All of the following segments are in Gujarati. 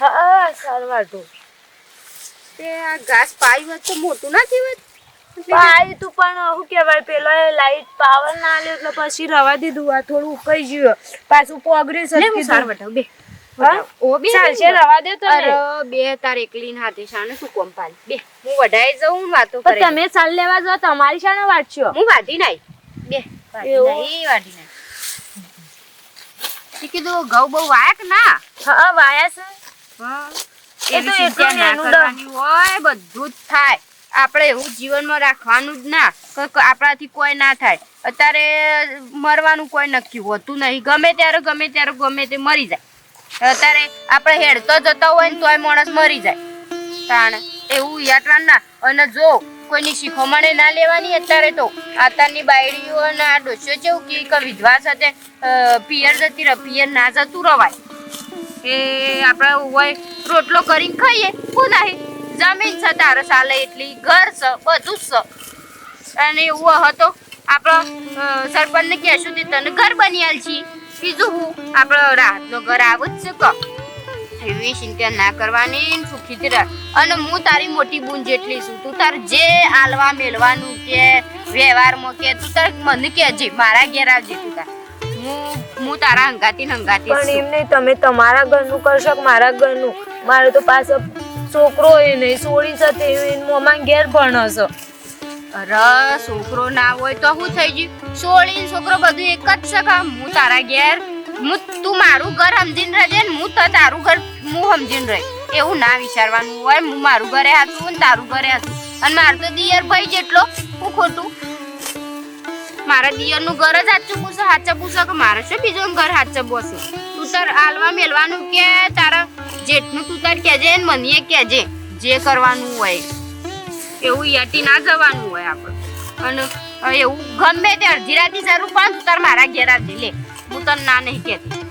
હા સારવાટું તે આ ઘાસ પાઈ હોત તો મોટું ના થયું હોત. પાઈ તું પણ શું કહેવાય પેલો લાઈટ પાવર ના આલ્યો એટલે પછી રવા દીધું આ થોડું ઉકાઈ ગયું પાછું પોગરી સરકી સારવાટા બે ઓ બે ચાલશે રવા દે તો અરે બે તાર એકલી ના હાથે શાને શું કોમ પાલ બે હું વઢાઈ જાઉં વાતો કરે તમે ચાલ લેવા જો તમારી શાને વાટશો હું વાધી નાઈ બે વાધી નાઈ કીધું ઘઉં બહુ વાયા કે ના હા વાયા છે હા એ તો એટલું નાનું હોય બધું જ થાય આપણે એવું જીવનમાં રાખવાનું જ ના આપણાથી કોઈ ના થાય અત્યારે મરવાનું કોઈ નક્કી હોતું નહીં ગમે ત્યારે તે મરી જાય અત્યારે આપણે હેડતો જતા હોય ને તોય માણસ મરી જાય કારણ એવું યાત્રા ના અને જો કોઈની શીખોમણે ના લેવાની અત્યારની બાયડીઓ અને આ ડોસ્યો જેવું કે વિધવા સાથે પિયર જતી રહે પિયર ના જતું રવાય એ આપણે હોય રોટલો કરીને ખાઈએ હું નહીં જમીન છે તારે ચાલે એટલી ઘર છે બધું જ છે અને એવું હતો આપણો સરપંચને કહેશું તે તને ઘર બની આલ છી બીજું હું આપણો રાહતનો ઘર આવું જ છે એવી ચિંતા ના કરવાની સુખીથી રહ અને હું તારી મોટી બૂન જેટલી છું તું તાર જે આલવા મેળવાનું કે વ્યવહારમાં કે તું તાર મને કહેજે મારા ઘેર આવજે તું તાર હું તારા હંગાતી પણ એમ નહીં તમે તમારા ઘરનું કરશો કે મારા ઘરનું મારે તો પાછો છોકરો એ નહીં છોડી જતે મોમાં ઘેર ભણો અરે છોકરો ના હોય તો શું થઈ ગયું છોડી છોકરો બધું એક જ છે કે હું તારા ઘેર તું મારું ઘર સમજીને રહેજે ને હું તો તારું ઘર હું સમજીને રહે એવું ના વિચારવાનું હોય હું મારું ઘરે હાથું ને તારું ઘરે હાથું અને મારું તો દિયર ભાઈ જેટલો હું ખોટું મારા દિયરનું ઘર જ હાચું પૂછે કે મારે શું બીજું ઘર હાચું બોસે તું તાર આલવા મેલવાનું કે તારા જેટલું તું તાર કહેજે ને મને કહેજે જે કરવાનું હોય એવું યટી ના જવાનું હોય આપણે અને એવું ગમે તે અડધી રાતી જરૂર પણ તું તાર મારા ઘેર આવજે લે હું તને ના નહીં કહેતી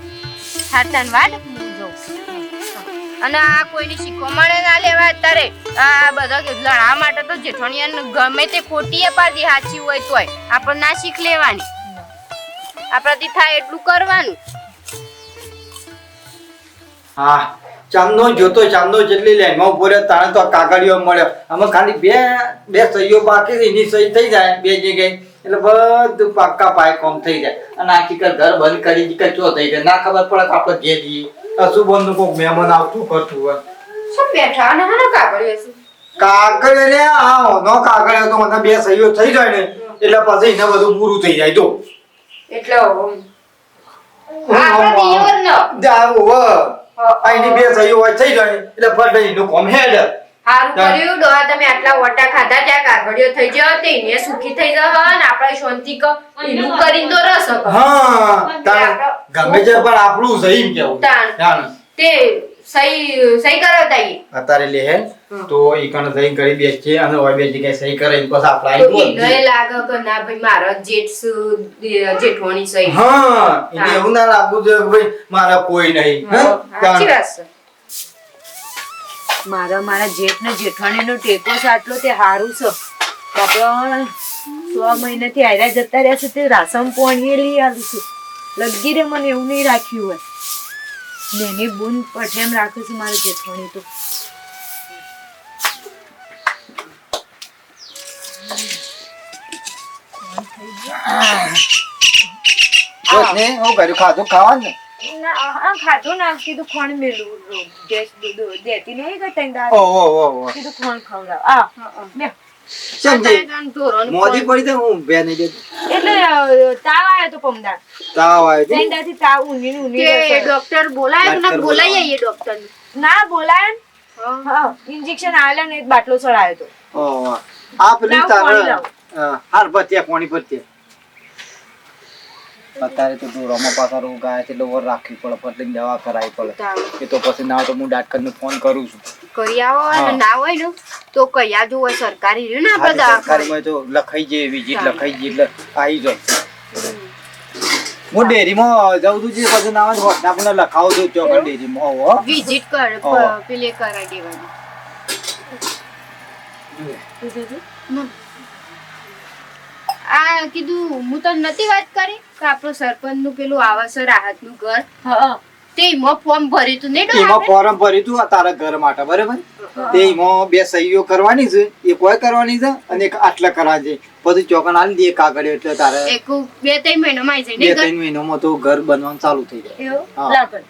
હા ધન્યવાદ હું જાઉં અને આ કોઈની શીખવામણે ના લેવા અત્યારે આ બધા લડા માટે તો જેઠાણીયા ગમે તે ખોટી પાડી સાચી હોય તોય આપણે ના શીખ લેવાની આપણાથી થાય એટલું કરવાનું હા ચાંદનો જોતો ચાંદનો જેટલી લાઈનમાં ઉભો રહ્યો તાણે તો કાગળિયો મળ્યો આમાં ખાલી બે સહીઓ બાકી એની સહી થઈ જાય બે જગ્યાએ એટલે બધું પાક્કા પાય કોમ થઈ જાય અને આખી ઘર બંધ કરી કે ચો થઈ જાય ના ખબર પડે કે આપણે ઘેર જઈએ અશુભનનું કોઈક મહેમાન આવતું કરતું હોય શું બેઠા અને હાનો કાગળિયો છે કાગળ લે હા નો કાગળિયો તો મને બે સહીઓ થઈ જાય ને એટલે પછી એને બધું પૂરું થઈ જાય તો એટલે આપણા દિયોર નો જાવ આઈની બે સહીઓ હોય થઈ જાય એટલે ફટાઈ નું કોમ હેડ હારું કર્યું ડોહા તમે આટલા વટા ખાધા ત્યાં કાગળિયો થઈ ગયો તે એને સુખી થઈ જવા અને આપણે શાંતિ ક એનું કરીને તો રસ હા ગમે છે પણ આપણું સહી કેવું તે સહી કરાવતાઈ અત્યારે લે હે તો ઈકણ સહી કરી બેસી અને ઓય બે જગ્યાએ સહી કરે પછી આપણે આઈ તો એને લાગે કે ના ભાઈ મારા જેઠોણી સહી હા એને એવું ના લાગવું જોઈએ કે ભાઈ મારા કોઈ નહીં સાચી વાત છે મારા જેઠ ને જેઠાણીનો ટેકો છે આટલો તે હારું છે બાપા 6 મહિનાથી આયરા જતા રહ્યા છે તે રાસમ પોણીએ લઈ આવ્યું છું લગી રે મને એવું નહીં રાખ્યું હોય નેની બૂન પઠેમ રાખે છે મારી જેઠાણી તો ખાવાનું ખાધું ના કીધું ખોણ મેલું દેતી નહીં કે તઈ દાળ કીધું ખોણ ખવડાવ મોદી પડી તો હું બે નહીં દેતો એટલે તાવ આવ્યો તો પમદાર થી તાવ ઊની ડોક્ટર બોલાય કે ના બોલાય એ ડોક્ટર ના બોલાય હા ઇન્જેક્શન આલે ને એક બાટલો ચડાયો તો આ પેલી તાર હાર પત્યા પાણી પત્યા અત્યારે તો ડોરામાં પાછા રોગ આવ્યા છે એટલે ઓર રાખવી પડે પટલી દવા કરાવી પડે એ તો પછી ના તો હું ડાક્ટરને ફોન કરું છું કરી આવો અને ના હોય ને તો કયા જો હોય સરકારી રહ્યું ને આપણે સરકારીમાં તો લખાઈ જાય વિઝિટ લખાઈ જાય એટલે આવી જાય હું ડેરીમાં જાઉં છું પછી ના હોય આપણે લખાવું છું ચોકન ડેરીમાં હો વિઝિટ કર પેલે કરાવી દેવાની આ કીધું હું તો નથી વાત કરી કે આપણો સરપંચ નું પેલું આવાસ રાહત નું ઘર તે એમાં ફોર્મ ભર્યું તું નહીં ડોહા એમાં આપણે? ફોર્મ ભર્યું તું તારા ઘર માટે બરાબર તે એમાં 2 સહીઓ કરવાની છે એ કોઈ કરવાની છે અને એક આટલા કરવાની છે પછી ચોકન આલી દે કાગળ એટલે તારે એક 2-3 મહિનામાં આવી જાય 2-3 નહીં ઘર? મહિનામાં તો ઘર બનવાનું ચાલુ થઈ જાય એવું હા. લાવ કર.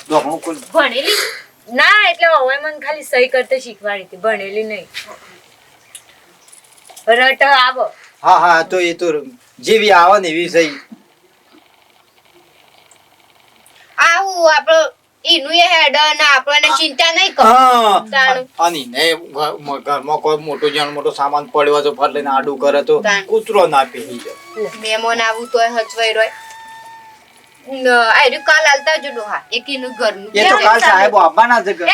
ચોકણું ખોલ. ભણેલી ના એટલે હવે મને ખાલી સહી કરતા શીખવાડી હતી ભણેલી નહીં રટ આવો હા હા તો એ તો જેવી આવે ને એવી સહી આવું આપણો એનું એ હેડ ને આપણને ચિંતા નહીં કર હા તાણું. અને ને ઘરમાં કોઈ મોટો જાણ મોટો સામાન પડ્યો તો ફટ લઈને આડું કરે તો તાણ. કૂતરો ના પીહી જાય મહેમાન આવું તોય હચવાઈ રહ્યો આયરું કાલ આલતા જો ડોહા એક એનું ઘરનું એ તો કાલ સાહેબ આવવાના છે ઘર.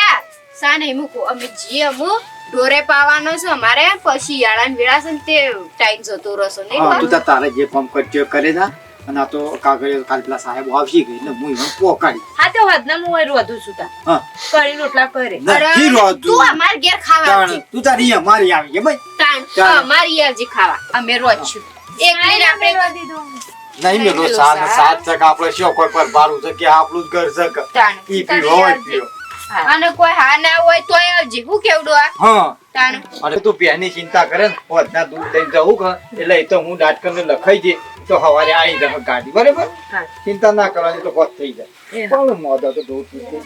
સા નહીં મૂકો અમે જીએ અમુ ઢોરે પાવાનો છે અમારે પછી યાળાની વેળા છે ને તે ટાઈમ જતો રહેશે નહીં હા ખબર? તું તારે જે ફોર્મ કરજો કરે ના અને આ તો કાગળ કાલ પેલા સાહેબ આવશે ગઈ એટલે હું એને પોકાડી હા તો હદના હું અહીં રોધું છું તા હા કરી રોટલા કરે અરે, નથી રોતું. તું અમાર ઘેર ખાવા આવજે. તું તારી અમારી આવી ગયા ભાઈ તાણ તાણ. અમારી આવજે ખાવા અમે રોજ છું એકલી ને આપણે નહીં મેલો મેલો સાત સાત. સાત તક આપણે શું કોઈ પર બારું છે કે આપણું જ ઘર છે કે તાણ. ઈ પીવો હોય પીવો અને કોઈ હા ના હોય તોય આવજે હું કેવડો આ હા તાણ અને તું પેની ચિંતા કરે ને હોદના દૂધ લઈને જવું કે એટલે એ તો હું દાટકરને લખાઈ દે તો સવારે આવી જશે ગાડી બરાબર હા ચિંતા ના કરવાની તો હોત થઈ જાય એ પણ મોદા તો દૂધ પીવું.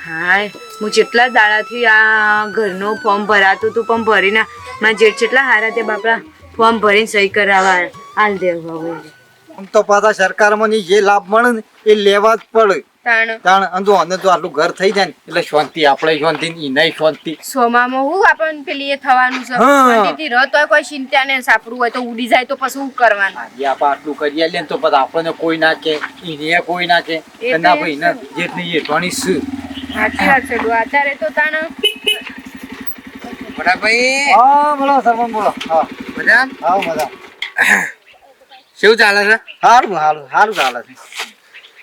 હાય હું જેટલા દાડાથી આ ઘરનું ફોર્મ ભરાતું હતું પણ ભરી ના મારા જેઠ જેટલા હારા તે બાપડા ફોર્મ ભરીને સહી કરાવવા હાલ દેવા હવે આમ તો પાછા સરકારમાં ની જે લાભ મળે ને એ લેવા જ પડે તાણ તાણ અંધો અને તો આટલું ઘર થઈ જાય ને એટલે શાંતિ આપણે શાંતિ ને ઈ નહીં શાંતિ સોમામાં હું આપણને પેલી એ થવાનું છે હા. શાંતિથી રહો તોય કોઈ ચિંતા ને સાપડું હોય તો ઉડી જાય તો પછી શું કરવાનું આજે આપણે આટલું કરી આલીએ ને તો પછી આપણને કોઈ ના કે ઈને કોઈ ના કે એ તો ના એમ ભાઈ ના જેટલી એ ઘણી શું સાચી વાત છે ડોહા. અત્યારે તો તાણ બરાભાઈ હા બોલો સરપંચ બોલો હા મજા હા મજા કેવું ચાલે છે સારું સારું સારું ચાલે છે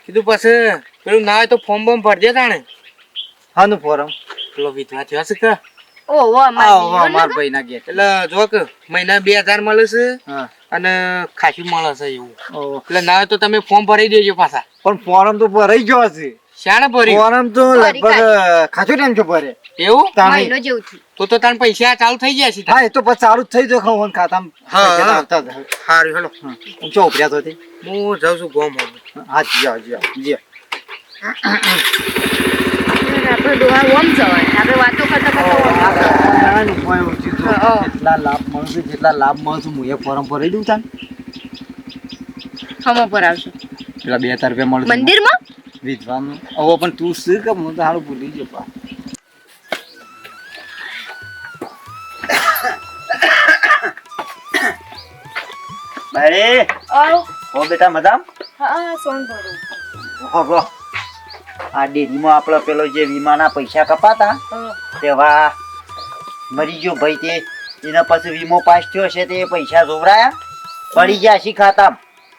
કીધું પછી પેલું ના હોય તો ફોર્મ બોર્મ ભરજે તાણે હાનું ફોરમ પેલો વિધવા થયો છે કે ઓહો માર ભાઈ ના ગયા એટલે જો કે મહિના 2000 મળે છે હા અને ખાસું મળે છે એવું ઓહો. એટલે ના હોય તો તમે ફોર્મ ભરી દેજો પાછા પણ ફોરમ તો ભરાઈ ગયો છે શાણે ભર્યું ફોરમ તો ભરી લગભગ ખાચો ટાઈમ છે ભરે એવું તાણી. મહિનો જેવું થયું. તો તાણ પૈસા ચાલુ થઈ ગયા છે હા એ તો પછી ચાલુ જ થઈ જાય ખાવાનું ખાતામાં હા, પૈસા હા. આવતા જ. સારું હેલો હા. હું ચો ઉપર્યા તો તે હું જાઉં છું ગોમ હા જી આપણે ડોહા ઓમ જવાય આપણે વાતો કરતા કરતા ઓમ. હા. જેટલા લાભ મળશે જેટલા લાભ મળશે હું એ ફોરમ ભરાઈ દઉં તાન ખમો પર આવશું પેલા 2000 રૂપિયા મળશે મંદિરમાં વિધવાનું હવે પણ તું શું કે હું તો સારું ભૂલી ગયો પા બારે હો બેટા મદામ હા સોન ભરું હો આ ડેરીમાં આપણો પેલો જે વીમાના પૈસા કપાતા હા. તેવા મરી ગયો ભાઈ તે એના પછી વીમો પાસ થયો છે તે પૈસા જોવરાયા પડી ગયા છે ખાતા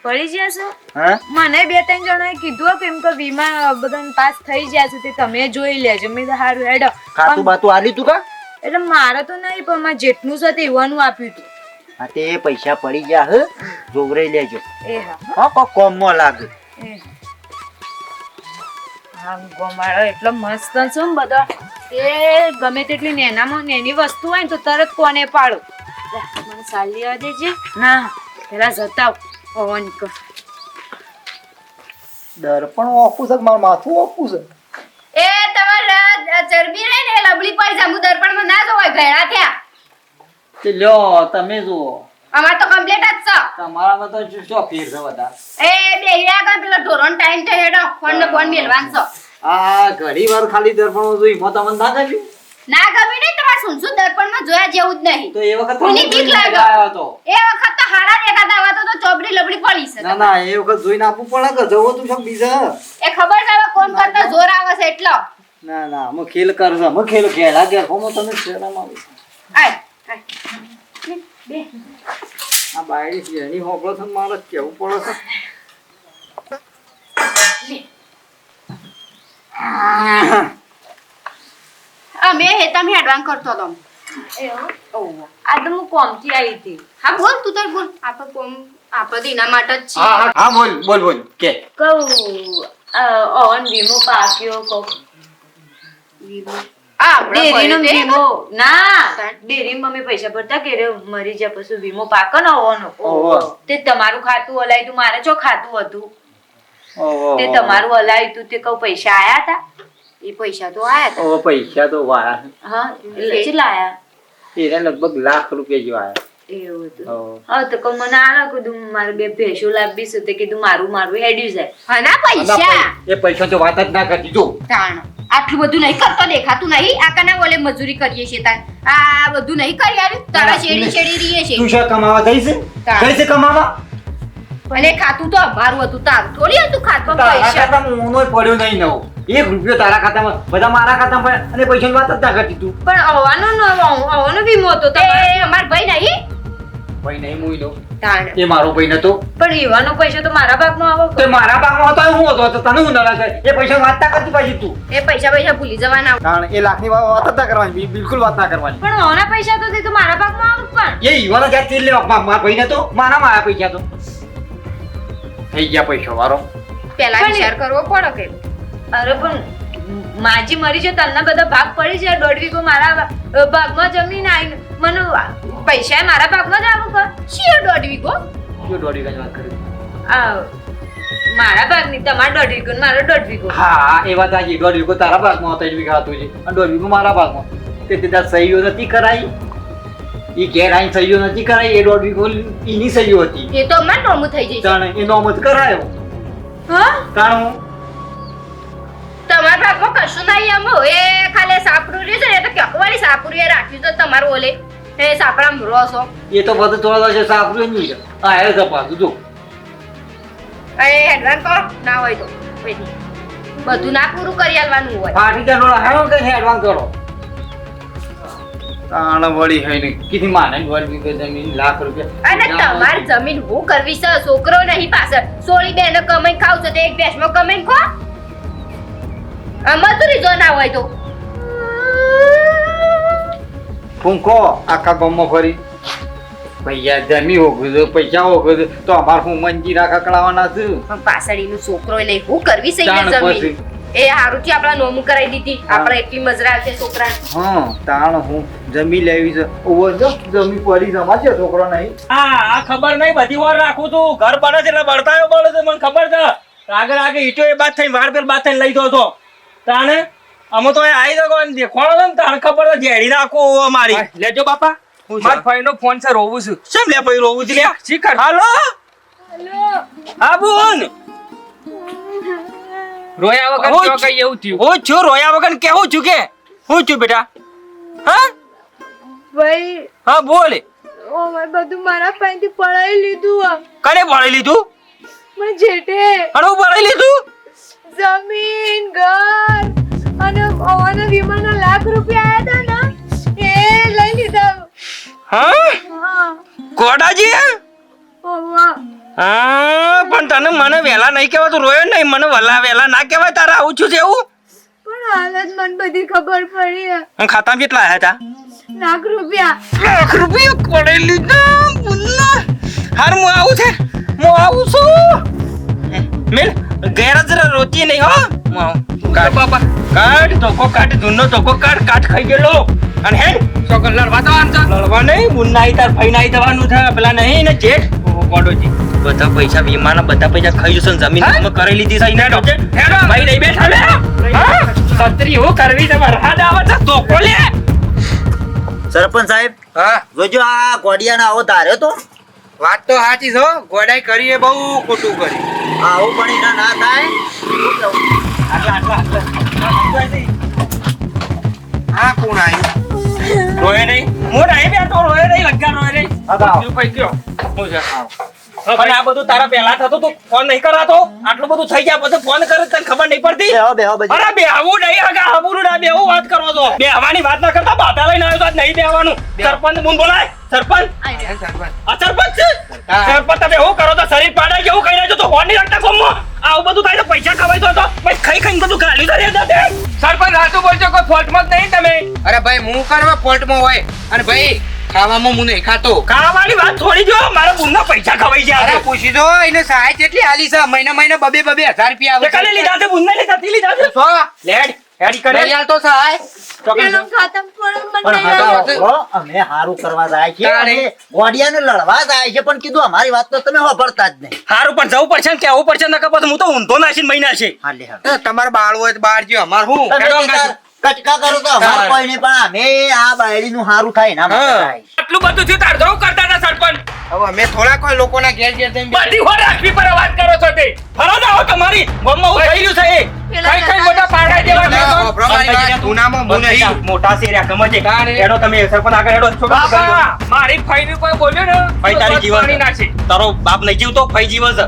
પડી જશે હા મને 2-3 જણાએ કીધું કેમ કે વીમા બધાને પાસ થઈ ગયા છે તે તમે જોઈ લેજો મેં તો હારું હેડો ખાતું બાતું આલી તું કા એટલે મારે તો નહીં પણ મારે જેટલું છે તે એવાનું આપ્યું હતું હા તે પૈસા પડી ગયા હે જોવરાઈ લેજો એ હા હા કોઈ કોમમાં લાગે એ હા ગોમાળો એટલો મસ્ત છે ને બધા એ ગમે તેટલી નેનામાં નેની વસ્તુ હોય ને તો તરત કોને પાડો લે, મને સાલી લેવા દેજે ના પેલા જતાવ પવન કર દર્પણ ઓફું છે મારું માથું ઓફું છે એ તમારા ચરબી રહી ને લબડી પડી જામુ દર્પણમાં ના જોવાય ઘણા થયા તે લ્યો તમે જુઓ અમાર તો કમ્પ્લીટ જ છે તમારામાં તો શું ફેર છે વધારે એ બેહ્યા ગા પેલા ઢોરણ ટાઈમ થઈ હેડો ફોન ને ફોન મેલવાન છે આ ઘણી વાર ખાલી દર્પણો જોઈ મો તમને ના ગમ્યું ના ગમી નહીં તમાર સુનસુન દર્પણમાં જોયા જેવું જ નહીં તો એ વખત કોની બીક લાગે? આવ્યો હતો એ વખત તો હારા દેખાતા આવા તો ચોબડી લબડી પડી છે ના ના એ વખત જોઈને આપવું પડે કે જવો તું શું બીજા એ ખબર છે હવે કોણ કરતા જોર આવે છે એટલો ના ના અમે ખેલ કરજો અમે ખેલ ખેલા ગયા હોમો તમે શરમ આવે આય આય. બે આ બાયડી છે એની હોબળો છે મારે કેવું પડે છે અમે હેતામ હેડવાન કરતો તો એવું આ તો હું કોમથી આવી હતી હા બોલ તું તાર બોલ આપણે કોમ આપણે તો એના માટે જ હા છીએ. હા હા બોલ બોલ કે કહું ઓન વીમો પાક્યો કહું આપણે ડેરીનો ભરે તે? વીમો ના ડેરીમાં મમ્મી પૈસા ભરતા કે રે મરી જાય પછી વીમો પાકે ને ઓનો ઓહો. તે તમારું ખાતું હલાય તું મારે ચો ખાતું હતું ઓહો તે તમારું હલાય તું તે કહું પૈસા આયા હતા એ પૈસા તો આયા હતા. ઓહો પૈસા તો વાયા હા એટલે કેટલા આયા એને લગભગ લાખ રૂપિયા જેવા આયા એવું હતું ઓહો. હા તો કહું મને આલા કીધું મારે 2 ભેંસો લાવવી છે તે કીધું મારું હેડ્યું જાય હના પૈસા એ પૈસા તો વાત જ ના કરતી જો તાણ આટલું બધું નહીં કરતો દેખાતું નહીં આ કના ઓલે મજૂરી કરીએ છીએ તાર આ બધું નહીં કરી આવ્યું તારા શેડી શેડી રીએ છે તું શું કમાવા જઈ છે તાર. જઈ છે કમાવા અને ખાતું તો અમારું હતું તારું થોડી હતું ખાતું તારા પૈસા ખાતામાં ઊનો પડ્યો નહીં નવો ₹1 તારા ખાતામાં બધા મારા ખાતામાં પડ્યા અને પૈસાની વાત જ ના કરતી તું પણ આવવાનો વીમો હતો તે અમાર ભાઈ નહીં ભાઈ નહીં મુઈ લો તાણ એ મારો ભાઈ નતો પણ એવાનો પૈસા તો મારા ભાગમાં આવો તે મારા ભાગમાં હતો હું હતો તો તને હું નડા કરે એ પૈસા વાત ના કરતી પાછી તું એ પૈસા ભૂલી જવાના કારણ એ લાખની વાત જ ના કરવાની બિલકુલ વાત ના કરવાની પણ ઓના પૈસા તો તે તો મારા ભાગમાં આવું પણ એ ઈવાનો જ્યાં તેલ લેવા મારા ભાઈ નતો મારા પૈસા તો થઈ ગયા પૈસા વારો પેલા પણ- વિચાર કરવો પડે કે અરે પણ માજી મરી છે તને બધા ભાગ પડી છે 1.5 વીઘો મારા ભાગમાં જમીન આવીને મને પૈસા મારા ભાગમાં જ આવું કર શિયો 1.5 વીઘો શું દોડી ગઈ વાત કરી મારા ભાગની તમારા 1.5 વીઘો ને મારો 1.5 વીઘો હા એ વાત આજે 1.5 વીઘો તારા ભાગમાં હતો 1 વીઘા હતું છે અને 1.5 વીઘો મારા ભાગમાં તે ત્યાં સહીઓ નથી કરાઈ એ ઘેર આઈને સહીઓ નથી કરાઈ એ 1.5 વીઘો એની સહીઓ હતી એ તો અમાર નોમું થઈ જશે તાણે એ નોમ જ કરાયો હા તાણું તમારા ભાગમાં કશું નહીં અમો એ ખાલી સાપડું રહ્યું છે ને એ તો કેકવાળી સાપડું એ રાખ્યું છે તમારું ઓલે એ સાપડામાં રોસો એ તો બધું થોડા વર્ષે સાંભળ્યું નહીં હા એ પાછું જો અને હેડવાન કરો ના હોય તો પછી બધું ના પૂરું કરી આલવાનું હોય ફાટી જાય ડોળા હેડો કે એડવાન્સ કરો તાણ વળી હઈ ને કીધી માને 1.5 વીઘો જમીન લાખ રૂપિયા અને તમારી જમીન હું કરવી છે છોકરો નહીં પાછળ સોળી બેન કમાઈ ખાવ છો તો એક ભેંસમાં કમાઈ ખો મજૂરી જો ના હોય તો ફૂંકો આખા ગામમાં ફરી પૈસા જમી હોગું પૈસા હોગું તો અમાર હું મંજીરા કકડાવાના છે પણ પાછળીનું છોકરો લઈ હું કરવી છે જાણ એને પછી. જમીન એ હારું થી આપણા નોમું કરાવી દીધી હા. આપણે એટલી મજરા છે છોકરા હા તાણ હું જમી લેવી છે ઓવર જો જમી પડી જમાશે છોકરો નહીં આ ખબર નહીં બધી વાર રાખું તું ઘર બને છે એટલે બળતાયો બળે છે મને ખબર છે આગળ ઈટો એ બાદ થઈ વાર પેલ બાદ થઈને લઈ દો તો તાણે અમે તો આવી દો દેખવાનો છે ને તાણે ખબર છે જેડી નાખો અમારી લેજો બાપા મારા ભાઈનો ફોન છે રોવું છું કેમ લે ભાઈ રોવું છે લે શીખર હાલો હા બોન રોયા વગર હું ક્યાં કઈ એવું થયું હું છું રોયા વગર કેવું છું કે હું છું બેટા હા ભાઈ હા બોલ ઓ મેં બધું મારા પાસેથી પડાવી લીધું કને ભણી લીધું મેં જેઠે અને હું ભણી લીધું જમીન ઘર અને ઓવાના વીમાના લાખ રૂપિયા આયા હતા ને એ લઈ લીધા હા હા કોડાજી ઓવા હા પણ તને મને વહેલા નહીં કહેવાતું રોયો નહીં મને વહેલા ના કહેવાય તારે આવું છું છે એવું પણ હાલ જ મને બધી ખબર પડી અને ખાતામાં કેટલા આવ્યા હતા લાખ રૂપિયા લાખ રૂપિયા કોડે લીધા મુન્ના હાર હું આવું છે હું આવું છું મેલ ગેરજ રોતી નહીં હો હું આવું કાઢ બાપા કાઢ ધોકો કાઢ ધૂનનો ધોકો કાઢ ખાઈ ગયેલો અને હે ચોકર લડવા તો આમ છે લડવા નહીં મુન્નાઈ તાર ફઈ નાઈ દવાનું છે પેલા નહીં ને જેઠ કોડોજી બધા પૈસા વીમાના બધા પૈસા ખાઈ જશે ને જમીન તમે કરી લીધી છે ને હેડો. ભાઈ નહીં બેઠા લે હા છત્રી હું કરવી છે વરસાદ આવે છે ધોકો લે સરપંચ સાહેબ હા જોજો આ ગોડિયાના આવો તાર્યો તો વાત તો સાચી છો ગોડાઈ કરી એ બહુ ખોટું કરી આવું પણ એના ના થાય શું કેવું? હા કોણ આવ્યું રોય નહીં હું નહીં બેઠો રોય નહીં લગ્ન રોય નહીં બીજું કઈ કયો હું છે પણ આ બધું તારા પહેલા થતું તું ફોન નહીં કરાતો આટલું બધું થઈ ગયા પછી ફોન કરે તને ખબર નહીં પડતી બેહો બેહો બધી અરે બેહવું નહીં હગા હબુરું ના બેહવું વાત કરો છો બેહવાની વાત ના કરતા બાધા લઈને આવ્યો તો આજ નહીં બેહવાનું સરપંચ મુન બોલાય સરપંચ આ સરપંચ છે સરપંચ તમે એવું કરો તો શરીર પાડાય કેવું કહી રહ્યો તો ફોન નહીં રાખતા ફોનમાં આવું બધું થાય તો પૈસા ખવાય તો ભાઈ ખાઈ ખાઈને બધું ગાલ્યું તો રે સરપંચ સાચું બોલજો કોઈ ફોલ્ટમાં જ નહીં તમે અરે ભાઈ હું કરવા ફોલ્ટમાં હોય અને ભાઈ ખાવામાં હું નહીં ખાતો. ખાવાની વાત થોડી જો મારા બુનના પૈસા ખવાઈ અરે જાય પૂછી દો એને સહાય કેટલી આલી છે મહિને 2,000 રૂપિયા આવે કલે લીધા છે બુનને લીધા થી લીધા છે સો લેડ હેડી કરે નહીં આલતો સહાય. પેલું ખાતમ પણ મને પણ નહીં હા, આવે. તો અમે હારું કરવા જાય છે તારે. અને ગોડિયાને લડવા જાય છે પણ કીધું અમારી વાત તો તમે સાંભળતા જ નહીં. હારું પણ જવું પડશે ને કેવું પડશે નકર પછી હું તો ઊંધો નાસીને મહિના છે હા લે હા. તમારે બાળ હોય તો બાળ જ્યો અમાર હું તમે હેડો કીધા કટકા કરો તો અમારે કોઈ નહીં પણ અમે આ બાયડીનું હારું થાય ના માટે હા. જાય. આટલું બધું થયું તાર જવું કરતા હતા સરપંચ હવે અમે થોડા કોઈ લોકોના ઘેર ઘેર જઈને બધી હો રાખવી પર વાત કરો છો તે ફરજ આવો તમારી ગમમાં હું થઈ રહ્યું છે એ કઈ કઈ મોટા પાડાઈ દેવા પેલા પ્રમાણે વાત ગુનામાં હું નહીં. મોટા છે રે ગમે તારે. છે હેડો તમે સરપંચ આગળ હેડો છોકરા મારી ફઈનું કોઈ બોલ્યો ને ફઈ તારી જીવન તારો બાપ નહીં જીવતો ફઈ જીવન છે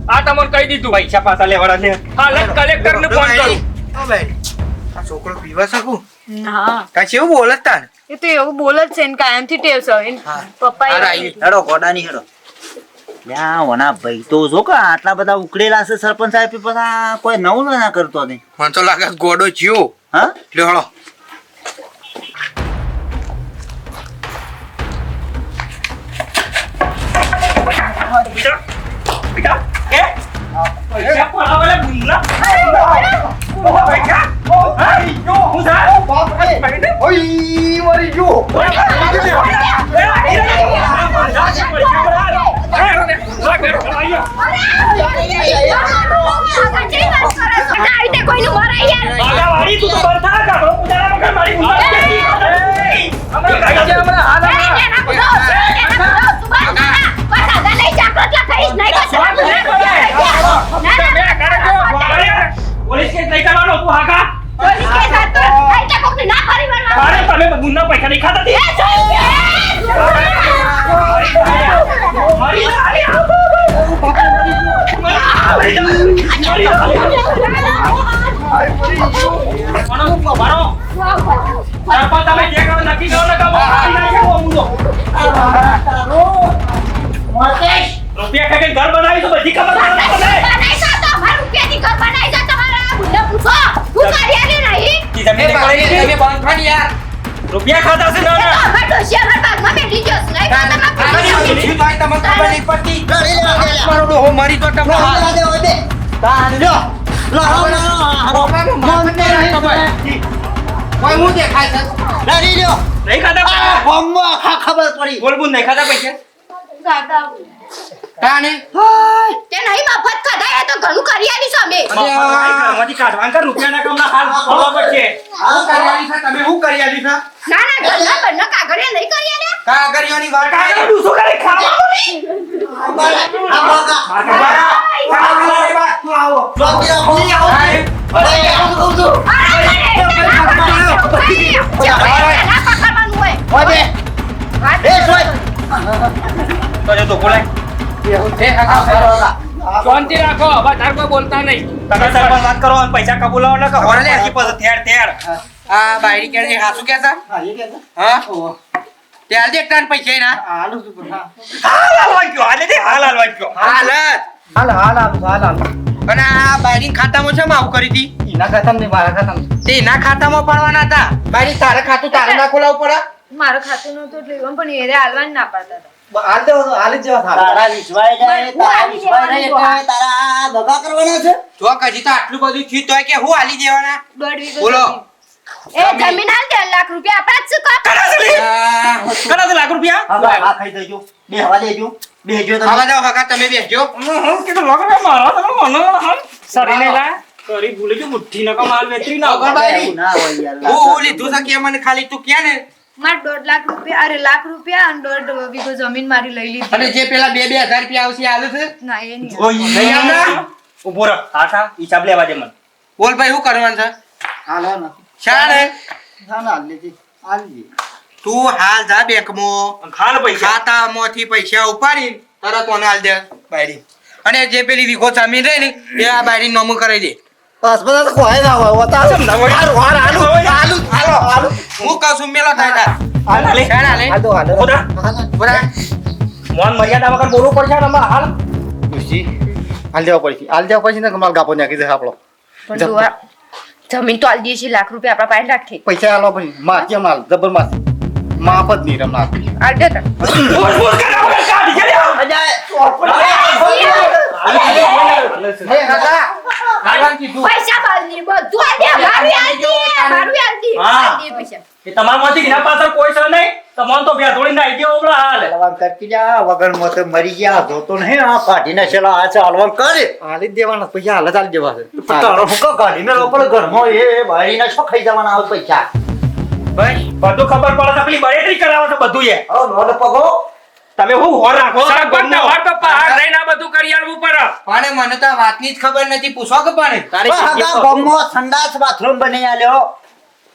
આ તમને કહી દીધું પૈસા પાછા લેવાના છે હાલત કલેક્ટર ને ફોન કરું ઓ ભાઈ આ છોકરો પીવા શકું હા કાંઈ એવું બોલે તાર એ તો એવું બોલ જ છે ને કાયમથી ટેવ છે એને પપ્પા હારા આવી. હેડો ગોડાની હેડો. લ્યા વના ભાઈ તો જો કે આટલા બધા ઉકળેલા છે સરપંચ સાહેબ બધા કોઈ નવું ના કરતો નહીં. મને તો લાગે છે ગોડો જીવો હા લ્યો હળો બેટા બેટા એ પૈસા પણ આવેલા બુનના પૈસા આઈ જો હું જા બાપ રે ઓય મરી જો પોલીસ કેસ નહીં કરવાનો તું હાકા તમે બુનના પૈસા નહીં ખાતા રૂપિયા ખાકે ઘર બનાવી તો બધી ખબર તમે બંધ યાર રૂપિયા ખાતા છે ના તમને ખબર નહીં પડતી મારો ડોહો મરી તો તમને કોઈ હું દેખાય છે નહીં ખાતા ખબર પડી બોલ બોલ નહીં ખાતા પૈસા કાને ઘરમાંથી કાઢવા કર રૂપિયાના કામના હાલ ખબર પડશે હું કરી આલી છે તમે હું કરી આલી છે કાગળિયોની વાત કાકા તું શું કરે ખાવાનું નહીં તો બોલાય શાંતિ રાખો વધારે કોઈ બોલતા નહીં તમે સરપંચ વાત કરો અને પૈસા કબૂલાવો ને કે હોરલે હજી પછી થેર થેર આ બાયડી કે જે હાસુ કેતા હા ત્યાર દે ટન પૈસા ના હાલ હાલવા ગયો હાલે દે હાલ હાલવા ગયો હાલત અને આ બાયડી ખાતામાં છે આવું કરી હતી તે એના ખાતામાં પડવાના હતા બાયડી તારે ખાતું તારે ના ખોલાવવું પડે મારું ખાતું નતું એટલે એમ પણ એને હાલવા ના પાડતા હતા તારા વિશ્વાય જાય તારા વિશ્વાય રહે એટલે તારા દગા કરવાના છે. જો કજી તો આટલું બધું થયું તોય કે હું આલી દેવાના દોઢ વીઘો બોલો જમીન હાલ 10 લાખ રૂપિયા આપણા જ છે કાપ. કરા લાખ રૂપિયા હા ખાઈ દેજો બેહવા દેજો બેહજો તમે આવા જાઓ કાકા તમે બેસજો કેટલો લાગે મારા તમે મને હાલ સરીને લા કરી ભૂલે જો મુઠ્ઠી નકા માલ વેચરી ના અગર બાયડી એવું ના હોય યાર હું લીધું છે કે મને ખાલી તું કે ને મારે 1.5 લાખ રૂપિયા અરે લાખ રૂપિયા અને 1.5 વીઘો જમીન મારી લઈ લીધી અને જે પેલા 2,000 રૂપિયા આવશે આલે છે ના એ નહીં ઓય નહીં આવતા? ઉભો રહ આખા હિસાબ લેવા દે મને બોલ ભાઈ શું કરવાનું છે શાણે તું હાલ જા બેંકમાં ખાલ પૈસા ખાતામાંથી પૈસા ઉપાડી તરત ઓને હાલ દે બાયડી અને જે પેલી વીઘો જમીન રહી ને એ આ બાયડી નોમું કરાવી દે હું કહું છું મેલો થાય તાર. હાલે શાણે હાલે? ખોદા બરાબર. મોન મર્યાદા વગર બોલવું પડશે ને અમારે હાલ પણ જોવા જમીન તો આલી દઈએ છીએ લાખ રૂપિયા આપણા પાસે રાખી પૈસા આલો પછી માર કેમ હાલ જબર માર માફ જ નહીં રમવા. આડો તો બોલ બોલ કરા વગર કાઢી કે હે કાકા કાકા કીધું પૈસા બાંધી બધું આ દે મારું આલતી મારું આલતી હા. આલતી પૈસા એ તમારમાંથી એના પાછળ કોઈ છે નહીં તમારે તો બે થોડી નાઈ ગયો ઓબળા હાલ હલવાન કરતી જા વગર મોતે મરી ગયા જોતો નહીં આ કાઢીને છેલ્લા આ છે હલવાન કરે હાલી જ દેવાના પૈસા હાલ જ હાલી દેવા છે તારો હુકો કાઢીને લોકો ઘરમાં એ બાળીને શું ખાઈ જવાના આવે પૈસા બસ બધું ખબર પડે તો પેલી બળેટરી કરાવે છે બધું એ હવે નોટ પગો તમે હું હોર રાખો છો સરપંચ ગમનો. તમાર તો પહાડ રહીને આ બધું કરી આલવું પડે. પણ મને તો આ વાતની જ ખબર નથી પૂછો કે પણ તારી હગા ગામમાં સંડાસ બાથરૂમ બની આલ્યો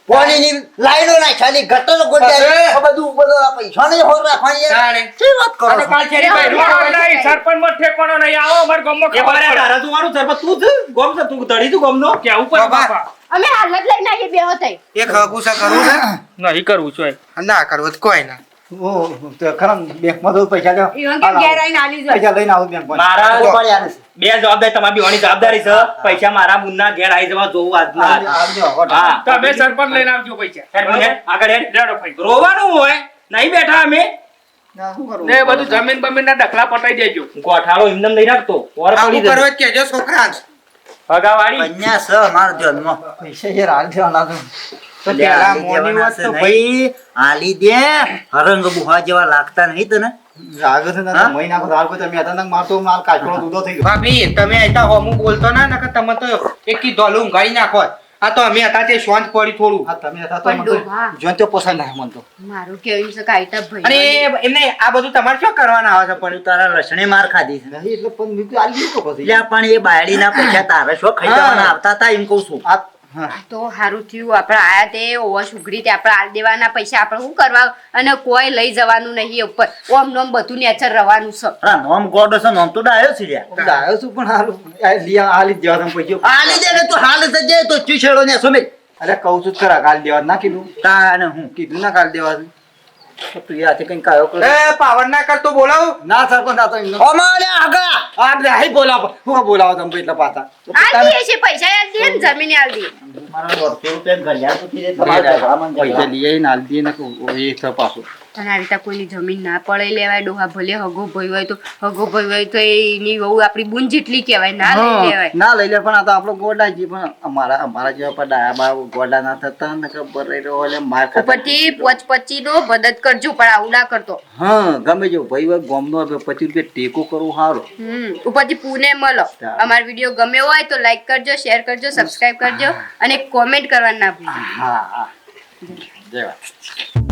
પાણીની લાઈનો નાખાલી ગટર ગોઠવી આ બધું આ પૈસા નહીં હોર રાખવાની યાર. તાણે. શી વાત કરો અને છો? કાલ છેડી ભાઈ ઠેકોણો નહીં, સરપંચમાં ઠેકોણો નહીં. આવો અમારા ગામમાં એ ખબર બારે પડે. તારા તું વાળું સરપંચ તું જ ગોમ છે તું તળી તું ગોમનો કેવું પડે બાબા. બાપા. અમે હાલ જ લઈને આવીએ બેહો થઈ એ ખગુસા કરવું છે નહીં કરવું જોઈએ. ના કરવું તો કોઈ ના ઓ તો ખરા બેંકમાં તો પૈસા લ્યો ઈવન કેમ ઘેર આવીને આલી જાય પૈસા લઈને આવું બેંકમાં મારા ઉપાડી આલે છે. બે જવાબદારી તમારી બેવાની જવાબદારી છે પૈસા મારા મુન્ના ઘેર આવી જવા જોવું આજના આજ. હાલ દો, હો. હા તમે સરપંચ લઈને આવજો પૈસા. હેડ મુન્ને, આગળ હેડ. લેડો ભાઈ. રોવાનું હોય નહીં બેઠા અમે ના, શું કરવું? ને બધું જમીન બમીનના ડખલા પટાઈ દેજો. ગોઠાળો એમને નહીં રાખતો ઓર આવું પડી કરવું જશે. જ કેજો છોકરા ભગાવાળી કન્યા છે મારો જન્મ પૈસા યાર હાલ દેવાના છે. તો લે, પેલા આલી મોની દેવાના વાત છે તો નહીં. ભાઈ આલી દે હરંગ બુહા જેવા લાગતા નહીં તને રાગ છે ને હા? મહી નાખો તો હાલ કોઈ તમે હતા મારતો માલ કાચનો દૂધો થઈ ગયો ભાભી તમે આયતા હોમું બોલતો ના નકર તમે તો એકી ધોલું ઊંઘાડી નાખો આ તો અમે હતા તે શાંત પડી થોડું હા તમે હતા તો પણ મને તો ડોહા. જોઈને તો પોસાય ના મન તો મારું કેવું છે કાઈતા અને ભાઈ એમને આ બધું તમારે શું કરવાના આવે છે પણ પણ તારા લસણે માર ખાધી છે નહીં એટલે પણ મેં કીધું આલી દીધું તો પછી એટલે પણ એ બાયડીના પૈસા તારે શું ખાઈ જવાના આવતા હતા એમ કહું છું આ હા તો સારું થયું આપણે આયા તે ઓવા સુગડી તે આપણે આલ દેવાના પૈસા આપણે શું કરવા અને કોઈ લઈ જવાનું નહીં ઉપર ઓમ નોમ બધું નેચર રવાનું છે અરે નોમ ગોડો છે નોમ તો ડાયો છે લ્યા. હું આવ્યો છું પણ હારું આ લીયા આલી જ દેવા તમે પૈસા આલી દે ને તું હાલ જ જાય તો ચૂસેડો ને સુમે અરે કહું છું જ ખરા કાલ દેવા ના કીધું તાને હું કીધું ના કાલ દેવા તો તું યાથી કઈ કાયો કર એ પાવર ના કરતો બોલાવ ના સરપંચ આ તો એમનો અમારે આગા આ નહીં બોલાવો હું બોલાવો તમે એટલા પાછા તો આલ દઈએ છે પૈસા આલ દઈએ ને જમીન આલ દઈએ મારા 200 રૂપિયા ઘડિયાળ તો કીધે તમારે તમારે પૈસા લઈ આવીને હાલ દઈએ ને એ છે પાછું અને આવી રીતે કોઈની જમીન ના પડે લેવાય ડોહા ભલે હગો ભાઈ હોય તો હગો ભાઈ હોય તો એની વહુ આપણી બુન જેટલી કહેવાય ના લઈ લેવાય ના લઈ લે પણ આ તો આપણો ગોડા જી પણ અમારા જેવા પણ ડાયા બા ગોડા ના થતા ને ખબર રહી રહ્યો એટલે માર ખાતા ઉપરથી પોચ પચી નો મદદ કરજો પણ આવું ના કરતો હા ગમે જો ભાઈ હોય ગોમનો 25 રૂપિયા ટેકો કરવું સારું ઉપરથી પુણે મળો અમારો વિડીયો ગમ્યો હોય તો લાઈક કરજો શેર કરજો સબસ્ક્રાઇબ કરજો અને કોમેન્ટ કરવાનું ના ભૂલજો હા હા જય વાત